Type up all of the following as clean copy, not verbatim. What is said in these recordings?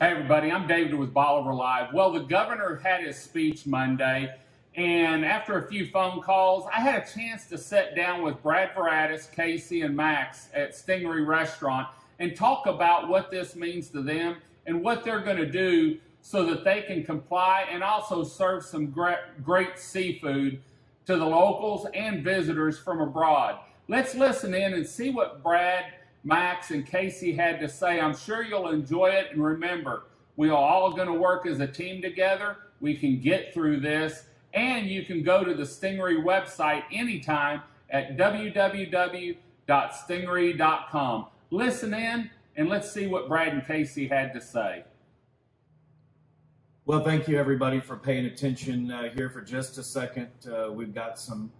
Hey everybody, I'm David with Bolivar Live. Well, the governor had his speech Monday, and after a few phone calls, I had a chance to sit down with Brad Vratis, Kacey, and Max at Stingaree Restaurant and talk about what this means to them and what they're going to do so that they can comply and also serve some great seafood to the locals and visitors from abroad. Let's listen in and see what Brad, Max, and Kacey had to say. I'm sure you'll enjoy it. And remember, we are all going to work as a team together. We can get through this. And you can go to the Stingaree website anytime at www.stingaree.com. Listen in and let's see what Brad and Kacey had to say. Well, thank you everybody for paying attention here for just a second. We've got some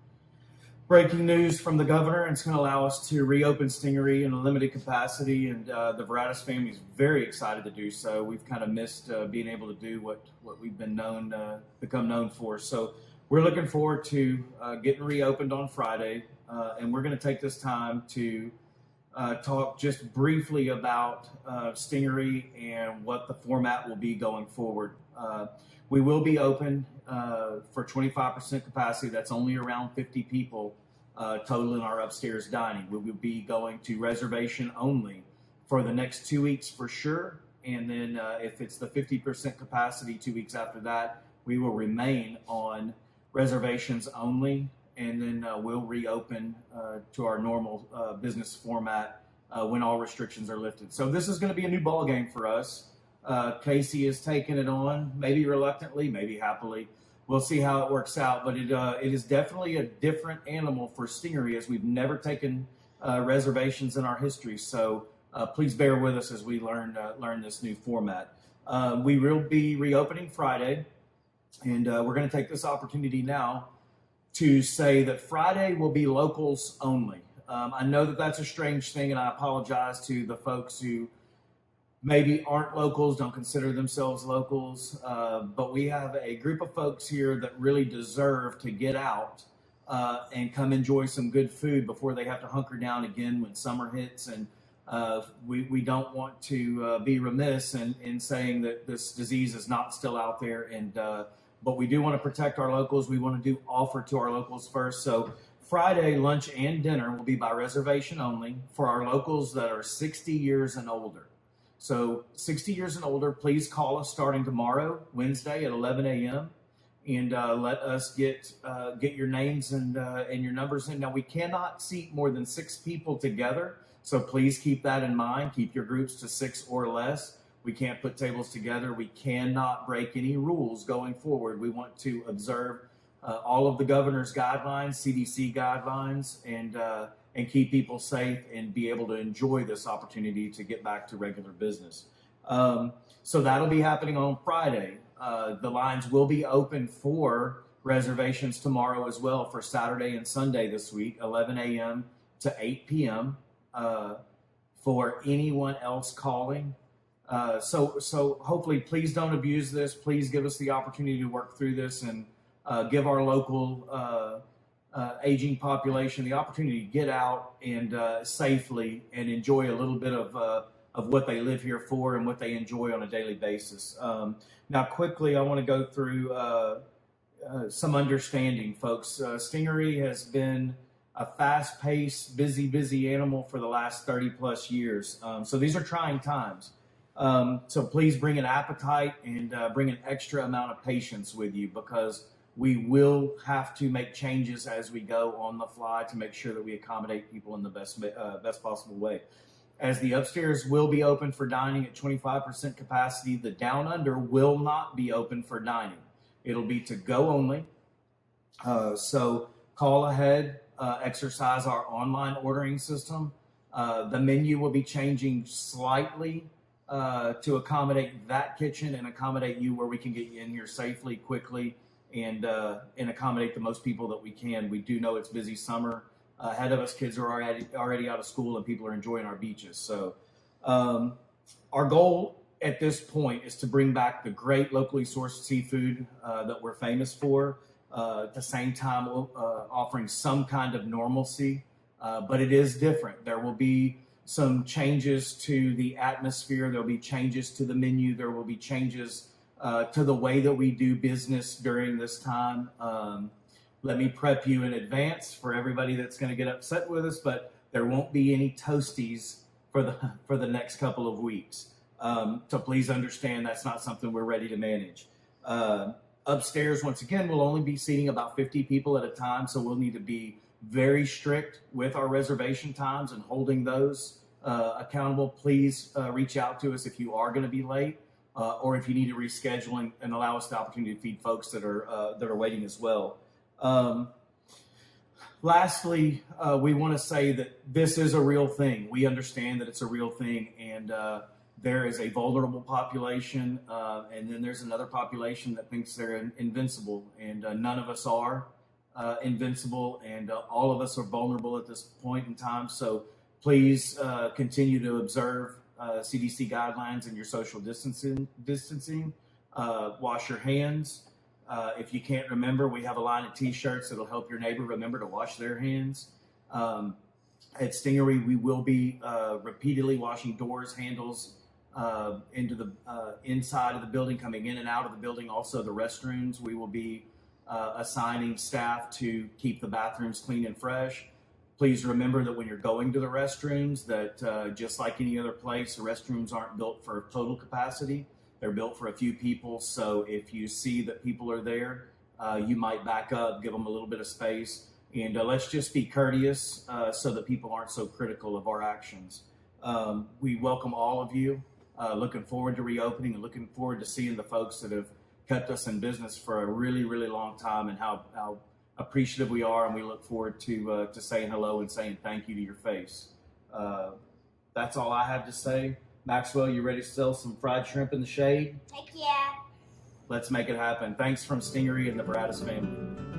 breaking news from the governor, and it's going to allow us to reopen Stingaree in a limited capacity, and the Vratis family is very excited to do so. We've kind of missed being able to do what we've been become known for. So we're looking forward to getting reopened on Friday, and we're going to take this time to talk just briefly about Stingaree and what the format will be going forward. We will be open for 25% capacity. That's only around 50 people total in our upstairs dining. We will be going to reservation only for the next 2 weeks for sure. And then if it's the 50% capacity 2 weeks after that, we will remain on reservations only. And then we'll reopen to our normal business format when all restrictions are lifted. So this is going to be a new ball game for us. Kacey is taking it on, maybe reluctantly, maybe happily. We'll see how it works out, but it is definitely a different animal for Stingaree, as we've never taken reservations in our history. So please bear with us as we learn this new format. We will be reopening Friday, and we're going to take this opportunity now to say that Friday will be locals only. I know that that's a strange thing, and I apologize to the folks who maybe aren't locals, don't consider themselves locals, but we have a group of folks here that really deserve to get out and come enjoy some good food before they have to hunker down again when summer hits. And we don't want to be remiss in saying that this disease is not still out there, and but we do want to protect our locals. We want to do offer to our locals first. So Friday lunch and dinner will be by reservation only for our locals that are 60 years and older. So 60 years and older, please call us starting tomorrow, Wednesday at 11 a.m. and let us get your names and your numbers in. Now, we cannot seat more than 6 people together, so please keep that in mind. Keep your groups to 6 or less. We can't put tables together. We cannot break any rules going forward. We want to observe all of the governor's guidelines, CDC guidelines, and keep people safe and be able to enjoy this opportunity to get back to regular business. So that'll be happening on Friday. The lines will be open for reservations tomorrow as well for Saturday and Sunday this week, 11 a.m. to 8 p.m. For anyone else calling. So hopefully, please don't abuse this. Please give us the opportunity to work through this and give our local aging population the opportunity to get out and safely and enjoy a little bit of what they live here for and what they enjoy on a daily basis. Now, quickly, I want to go through some understanding, folks. Stingaree has been a fast-paced, busy animal for the last 30-plus years. So these are trying times. So please bring an appetite and bring an extra amount of patience with you, because we will have to make changes as we go on the fly to make sure that we accommodate people in the best possible way. As the upstairs will be open for dining at 25% capacity, the down under will not be open for dining. It'll be to go only. So call ahead, exercise our online ordering system. The menu will be changing slightly to accommodate that kitchen and accommodate you, where we can get you in here safely, quickly, and accommodate the most people that we can. We do know it's busy summer ahead of us. Kids are already out of school, and people are enjoying our beaches. So our goal at this point is to bring back the great locally sourced seafood that we're famous for, at the same time offering some kind of normalcy, but it is different. There will be some changes to the atmosphere. There'll be changes to the menu. There will be changes to the way that we do business during this time. Let me prep you in advance for everybody that's going to get upset with us, but there won't be any toasties for the next couple of weeks. So please understand that's not something we're ready to manage. Upstairs, once again, we'll only be seating about 50 people at a time, so we'll need to be very strict with our reservation times and holding those accountable. Please reach out to us if you are going to be late, or if you need to reschedule and allow us the opportunity to feed folks that are waiting as well. Lastly, we want to say that this is a real thing. We understand that it's a real thing, and there is a vulnerable population, and then there's another population that thinks they're invincible, and none of us are invincible, and all of us are vulnerable at this point in time. So please continue to observe CDC guidelines and your social distancing. Wash your hands. If you can't remember, we have a line of t-shirts that'll help your neighbor remember to wash their hands. At Stingaree, we will be repeatedly washing doors, handles, into the inside of the building, coming in and out of the building. Also the restrooms, we will be assigning staff to keep the bathrooms clean and fresh. Please remember that when you're going to the restrooms, that just like any other place, the restrooms aren't built for total capacity. They're built for a few people, so if you see that people are there, you might back up, give them a little bit of space, and let's just be courteous so that people aren't so critical of our actions. We welcome all of you, looking forward to reopening and looking forward to seeing the folks that have kept us in business for a really, really long time, and how appreciative we are, and we look forward to saying hello and saying thank you to your face. That's all I have to say. Maxwell, you ready to sell some fried shrimp in the shade? Heck yeah. Let's make it happen. Thanks from Stingaree and the Vratis family.